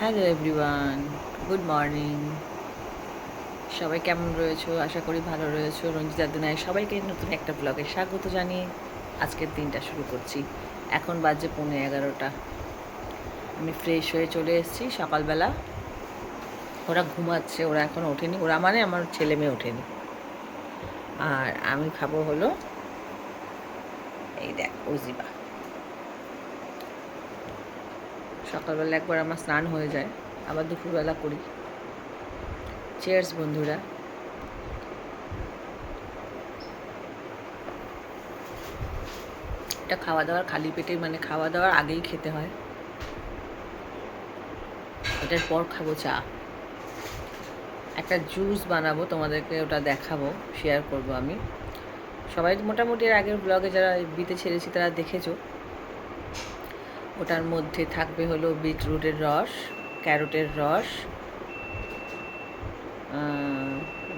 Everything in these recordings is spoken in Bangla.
Hello everyone, good morning. সবাই কেমন রয়েছো? আশা করি ভালো রয়েছো। রঞ্জিতা দুনায় সবাইকে নতুন একটা ব্লগে স্বাগত জানিয়ে আজকের দিনটা শুরু করছি। এখন বাজে 11:15। আমি ফ্রেশ হয়ে চলে এসেছি সকালবেলা। ওরা ঘুমাচ্ছে, ওরা এখন ওঠেনি। ওরা মানে আমার ছেলে মেয়ে ওঠেনি। আর আমি খাবো হলো এই দেখ ওজিবা। সকালবেলা একবার আমার স্নান হয়ে যায়, আবার দুপুরবেলা করি। চিয়ার্স বন্ধুরা। এটা খাওয়া দাওয়ার খালি পেটে, মানে খাওয়া দাওয়ার আগেই খেতে হয়। এটার পর খাবো চা। একটা জুস বানাবো, তোমাদেরকে ওটা দেখাবো, শেয়ার করব আমি। সবাই মোটামুটি এর আগের ব্লগে যারা বিতে ছেড়েছি তারা দেখেছো। ওটার মধ্যে থাকবে হলো বিটরুটের রস, ক্যারোটের রস,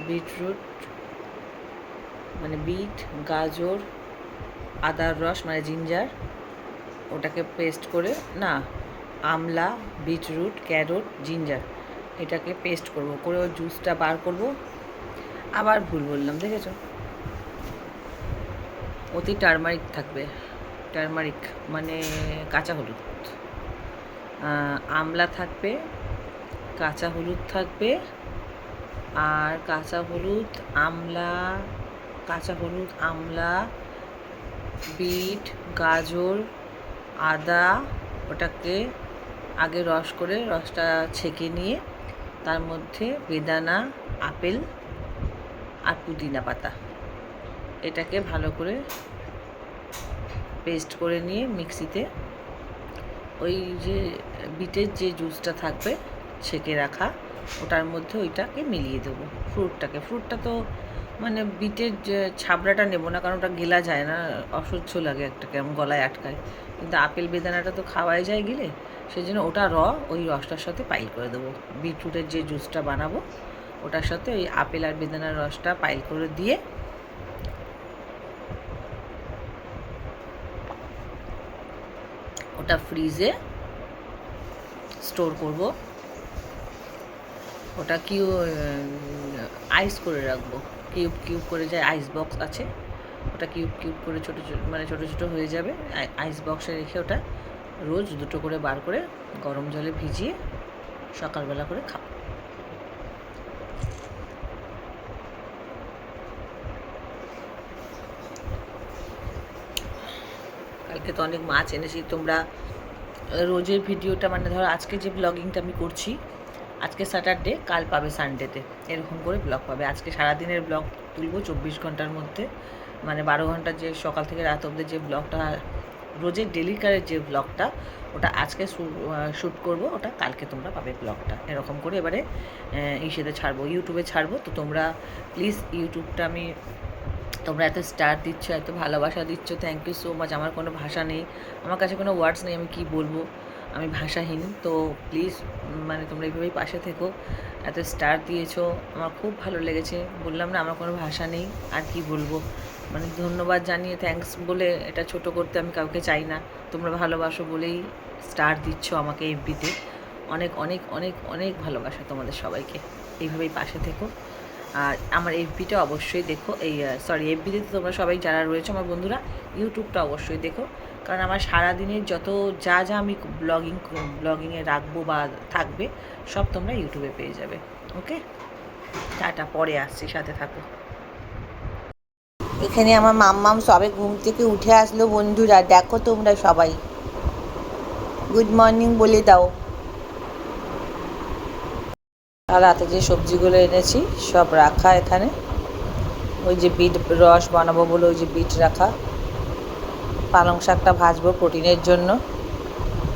বিটরুট মানে বিট, গাজর, আদার রস মানে জিঞ্জার, ওটাকে পেস্ট করে না, আমলা, বিটরুট, ক্যারোট, জিঞ্জার, এটাকে পেস্ট করব, করে ওর জুসটা বার করব। আবার ভুল বললাম, দেখেছো? অতি টারমারিক থাকবে, টারমারিক মানে কাঁচা হলুদ, আমলা থাকবে, কাঁচা হলুদ থাকবে, আর কাঁচা হলুদ, আমলা, কাঁচা হলুদ, আমলা, বিট, গাজর, আদা, ওটাকে আগে রস করে রসটা ছেঁকে নিয়ে তার মধ্যে বেদানা, আপেল আর পুদিনা পাতা, এটাকে ভালো করে পেস্ট করে নিয়ে মিক্সিতে ওই যে বিটের যে জুসটা থাকবে ছেঁকে রাখা, ওটার মধ্যে ওইটাকে মিলিয়ে দেবো। ফ্রুটটা তো মানে বিটের যে ছাবড়াটা নেবো না, কারণ ওটা গেলা যায় না, অসহ্য লাগে, একটা কেমন গলায় আটকায়। কিন্তু আপেল বেদানাটা তো খাওয়াই যায় গিলে, সেই জন্য ওটা ওই রসটার সাথে পাইল করে দেবো। বিটরুটের যে জুসটা বানাবো ওটার সাথে ওই আপেল আর বেদানার রসটা পাইল করে দিয়ে ওটা ফ্রিজে স্টোর করব। ওটা আইস করে রাখবো, কিউব করে যায়, আইস বক্স আছে, ওটা কিউব করে ছোটো মানে ছোটো ছোটো হয়ে যাবে। আইস বক্সে রেখে ওটা রোজ দুটো করে বার করে গরম জলে ভিজিয়ে সকালবেলা করে খাবো। কালকে তো অনেক মাছ এনেছি। তোমরা রোজের ভিডিওটা, মানে ধরো আজকে যে ব্লগিংটা আমি করছি, আজকে স্যাটারডে, কাল পাবে সানডেতে, এরকম করে ব্লগ পাবে। আজকে সারাদিনের ব্লগ তুলবো 24 ঘন্টার মধ্যে, মানে 12 ঘন্টা যে সকাল থেকে রাত অবধি যে ব্লগটা, রোজের ডেলিকারের যে ব্লগটা, ওটা আজকে শ্যুট করব, ওটা কালকে তোমরা পাবে ব্লগটা। এরকম করে এবারে ইসেতে ছাড়বো, ইউটিউবে ছাড়বো। তো তোমরা প্লিজ ইউটিউবটা, তোমরা এত স্টার দিচ্ছ, এত ভালোবাসা দিচ্ছ, থ্যাংক ইউ সো মাচ। আমার কোনো ভাষা নেই, আমার কাছে কোনো ওয়ার্ডস নেই, আমি কী বলবো, আমি ভাষাহীন। তো প্লিজ মানে তোমরা এইভাবেই পাশে থেকো। এত স্টার দিয়েছো, আমার খুব ভালো লেগেছে। বললাম না, আমার কোনো ভাষা নেই, আর কি বলবো। মানে ধন্যবাদ জানিয়ে, থ্যাঙ্কস বলে এটা ছোট করতে আমি কাউকে চাই না। তোমরা ভালোবাসো বলেই স্টার দিচ্ছ আমাকে এফবিতে। অনেক অনেক অনেক অনেক ভালোবাসা তোমাদের সবাইকে। এইভাবেই পাশে থেকো। আর আমার এফবিটা অবশ্যই দেখো, এফবিতে তো তোমরা সবাই যারা রয়েছে আমার বন্ধুরা, ইউটিউবটা অবশ্যই দেখো। কারণ আমার সারাদিনের যত যা যা আমি ব্লগিংয়ে রাখবো বা থাকবে, সব তোমরা ইউটিউবে পেয়ে যাবে। ওকে, টাটা, পরে আসছি, সাথে থাকো। এখানে আমার মাম্মাম সবে ঘুম থেকে উঠে আসলো বন্ধুরা, দেখো তোমরা সবাই, গুড মর্নিং বলে দাও। আর রাতে যে সবজিগুলো এনেছি সব রাখা এখানে, ওই যে বিট রস বানাবো বলে ওই যে বিট রাখা, পালং শাকটা ভাজবো প্রোটিনের জন্য,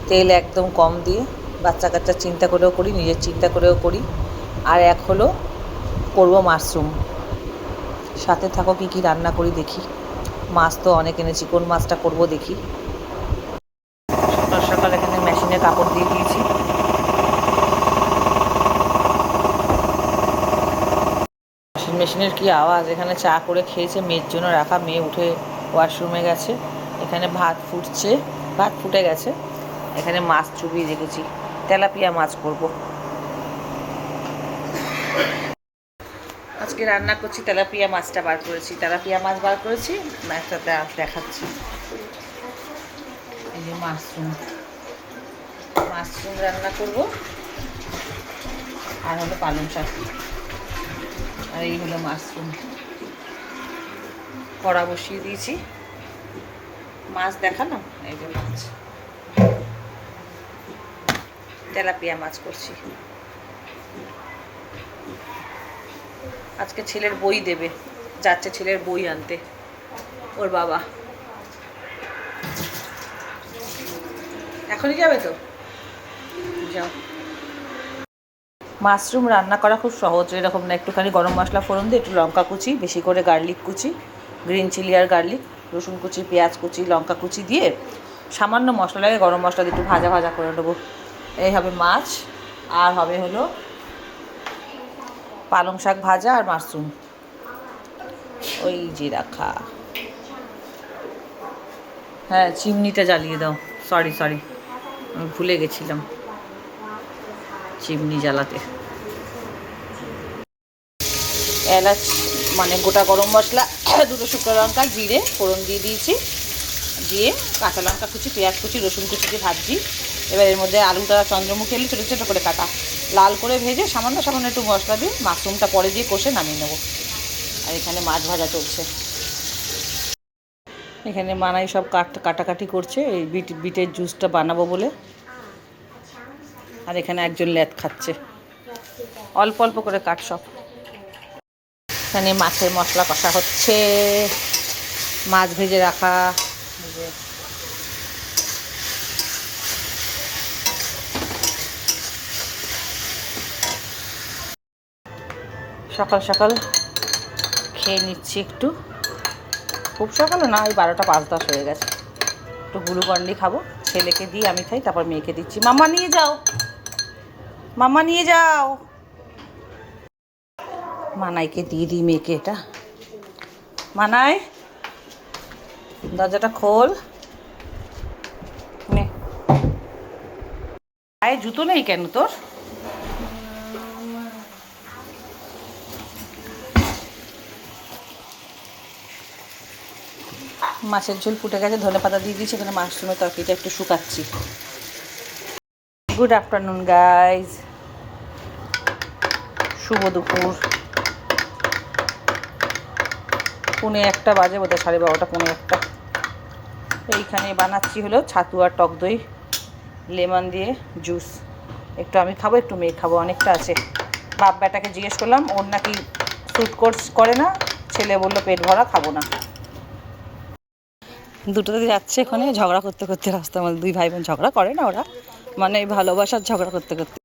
তেল একদম কম দিয়ে, বাচ্চা কাচ্চা চিন্তা করেও করি, নিজের চিন্তা করেও করি। আর এক হলো করবো মাশরুম। সাথে থাকো, কী কী রান্না করি দেখি। মাছ তো অনেক এনেছি, কোন মাছটা করবো দেখি। সকাল সকাল এখানে মেশিনে কাপড় দিয়ে দিয়েছি। ওয়াশিং মেশিনের কী আওয়াজ! এখানে চা করে খেয়েছে, মেয়ের জন্য রাখা, মেয়ে উঠে ওয়াশরুমে গেছে। এখানে ভাত ফুটছে, ভাত ফুটে গেছে। এখানে মাছ চুবিয়ে রেখেছি, তেলাপিয়া মাছ করব। আজকে রান্না করছি, তেলাপিয়া মাছটা বার করেছি, তেলাপিয়া মাছ বার করেছি, একটা দেখাচ্ছি। এই যে মাশরুম রান্না করব, আর হলো পালং শাক, আর এই হলো মাশরুম। কড়া বসিয়ে দিয়েছি, মাছ দেখালাম, এই যে মাছ, তেলাপিয়া মাছ করছি। আজকে ছেলের বই দেবে, যাচ্ছে ছেলের বই আনতে ওর বাবা। এখনই যাবে তো, যাও। মাশরুম রান্না করা খুব সহজ, এরকম না, একটুখানি গরম মশলা ফোড়ন দিয়ে, একটু লঙ্কা কুচি, বেশি করে গার্লিক কুচি, গ্রিন চিলি আর গার্লিক, রসুন কুচি, পেঁয়াজ কুচি, লঙ্কা কুচি দিয়ে সামান্য মশলা লাগে, গরম মশলা দিয়ে একটু ভাজা ভাজা করে নেবো। এই হবে মাছ, আর হবে হলো পালং শাক ভাজা, আর মাশরুম ওই যে রাখা। হ্যাঁ, চিমনিটা জ্বালিয়ে দাও, সরি আমি ভুলে গেছিলাম চিমনি জ্বালাতে। এলাচ মানে গোটা গরম মশলা, দুটো শুকনো লঙ্কা, জিরে ফোড়ন দিয়ে দিয়েছি, দিয়ে কাঁচা লঙ্কা কুচি, পেঁয়াজ কুচি, রসুন কুচি দিয়ে ভাজছি। এবার এর মধ্যে আলুটা চন্দ্রমুখী আলু ছোটো ছোটো করে কাটা, লাল করে ভেজে সামান্য একটু মশলা দিয়ে মাশরুমটা পরে দিয়ে কষে নামিয়ে নেবো। আর এখানে মাছ ভাজা চলছে, এখানে মানাই সব কাটাকাটি করছে, এই বিটের জুসটা বানাবো বলে। আর এখানে একজন ল্যাদ খাচ্ছে, অল্প অল্প করে কাট সব। এখানে মাছের মশলা কষা হচ্ছে, মাছ ভেজে রাখা। সকাল সকাল খেয়ে নিচ্ছি একটু, খুব সকালে না, ওই 12টা 5-10 হয়ে গেছে। একটু গ্লুকন্ডি খাবো, ছেলেকে দিয়ে আমি খাই, তারপর মেয়েকে দিচ্ছি। মাম্মা নিয়ে যাও, মাম্মা নিয়ে যাও। মানাইকে দিয়ে দিই মেয়েকে এটা। মানাই, দরজাটা খোল। নে, পায়ে জুতো নেই কেন তোর? মাছের ঝোল ফুটে গেছে, ধনেপাতা দিয়ে দিয়েছি, এখানে মাশরুমের তরকারিটা একটু শুকাচ্ছি। গুড আফটারনুন গাইজ, শুভ দুপুর। 1:45 বাজে বোধহয়, 12:30 1:45। এইখানে বানাচ্ছি হলো ছাতু আর টক দই লেমন দিয়ে জুস। একটু আমি খাবো, একটু মেয়ে খাবো, অনেকটা আছে। বাপ বেটাকে জিজ্ঞেস করলাম, ওর নাকি স্যুট করে না, ছেলে বললো পেট ভরা, খাবো না। দুটোতে যাচ্ছে এখানে ঝগড়া করতে করতে, রাস্তার মধ্যে দুই ভাই বোন ঝগড়া করে না ওরা, মানে ভালোবাসার ঝগড়া করতে করতে।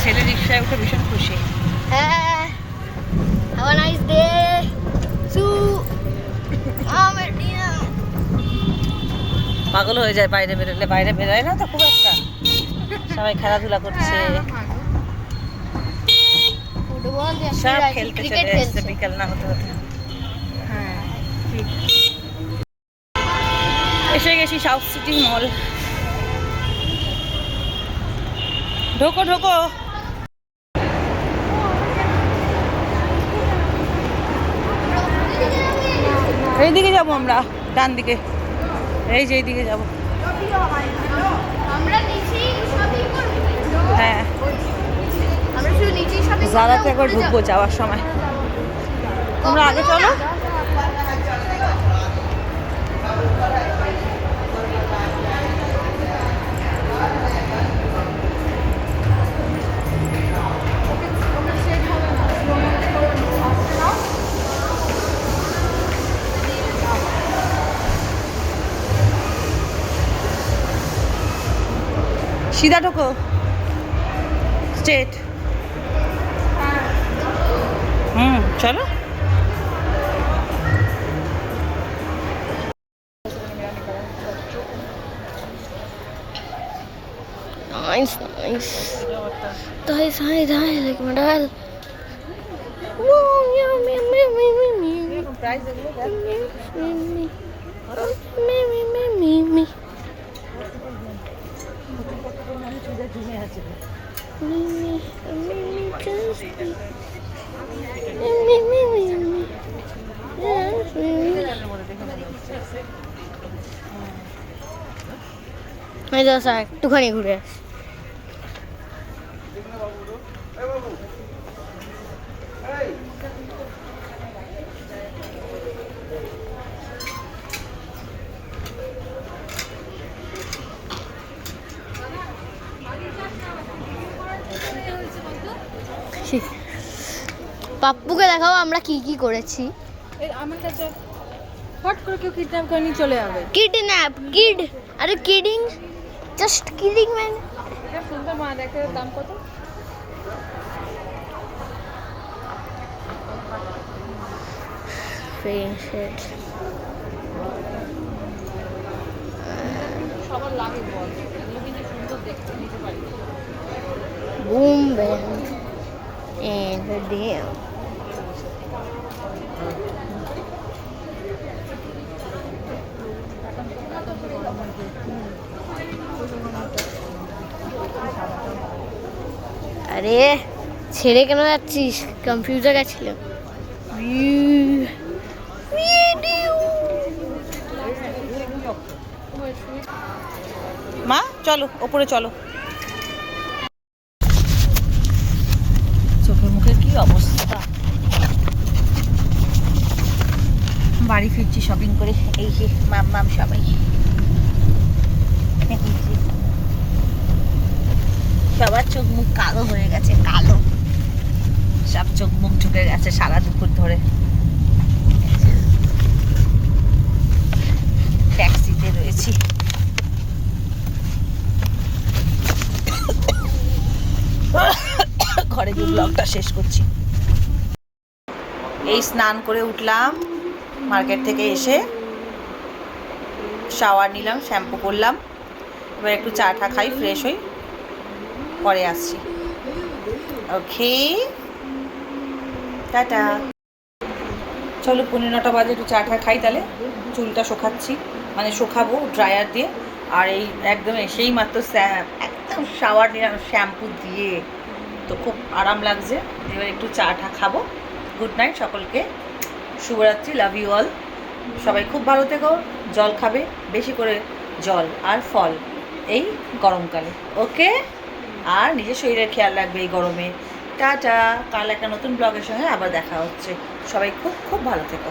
ছেলে রিক্সায় উঠে ভীষণ খুশি। পাগল হয়ে যায় বাইরে বেরোলে, বাইরে বেরোয় না তো খুব একটা, সবাই খেলাধুলা করছে, সব খেলতে চলে এসছে বিকেল না হতে হতে। হ্যাঁ, এসে গেছি সাউথ সিটি মল। ঢোকো ঢোকো। এইদিকে যাবো আমরা, ডান দিকে, এই যে এইদিকে যাবো। হ্যাঁ, জারাতে একবার ঢুকবো যাওয়ার সময়, তোমরা আগে চলো। सीधा ढोको, स्ट्रेट। चलो। Nice. Guys, hi, like my dad. Whoa, yeah. Price এগুলো দেখ। জমে আছে। একটুখানি ঘুরে আস। পাপ্পুকে দেখাও আমরা কি কি করেছি। আমার কাছে হট করে কেউ কিডন্যাপ করে নিয়ে চলে যাবে। কিডন্যাপ কিড আরে কিডিং জাস্ট কিডিং ম্যান। এটা সুন্দর মা দেখে দাম কত? সবার লাগে বল, এগুলো কিন্তু সুন্দর দেখতে নিতে পারি। Boom band and the damn. আরে ছেড়ে কেন যাচ্ছিস? কনফিউজে গেছিলাম। মা চলো ওপরে চলো। চোখের মুখের কি অবস্থা। বাড়ি ফিরছি শপিং করে। এই যে মাম সবাই সবার চোখ মুখ কালো হয়ে গেছে, কালো সব চোখ মুখ ঢুকে গেছে সারা দুপুর ধরে। ট্যাক্সিতে রয়েছি। ঘরে গিয়ে ব্লগটা শেষ করছি। এই স্নান করে উঠলাম, মার্কেট থেকে এসে শাওয়ার নিলাম, শ্যাম্পু করলাম, এবার একটু চা টা খাই, ফ্রেশ হই, পরে আসছি। ওকে টাটা। চলো 9:30 বাজে, একটু চা টা খাই, তাহলে চুলটা শোকাচ্ছি, মানে শোকাবো ড্রায়ার দিয়ে। আর এই একদম এসেই মাত্র একদম শাওয়ার নিলাম শ্যাম্পু দিয়ে, তো খুব আরাম লাগছে। এবার একটু চা টা খাবো। গুড নাইট সকলকে, শুভরাত্রি, লাভ ইউ অল। সবাই খুব ভালো থেকো, জল খাবে বেশি করে, জল আর ফল এই গরমকালে, ওকে। আর নিজের শরীরের খেয়াল রাখবে এই গরমে। টাটা। কাল একটা নতুন ব্লগের সঙ্গে আবার দেখা হচ্ছে। সবাই খুব খুব ভালো থেকো।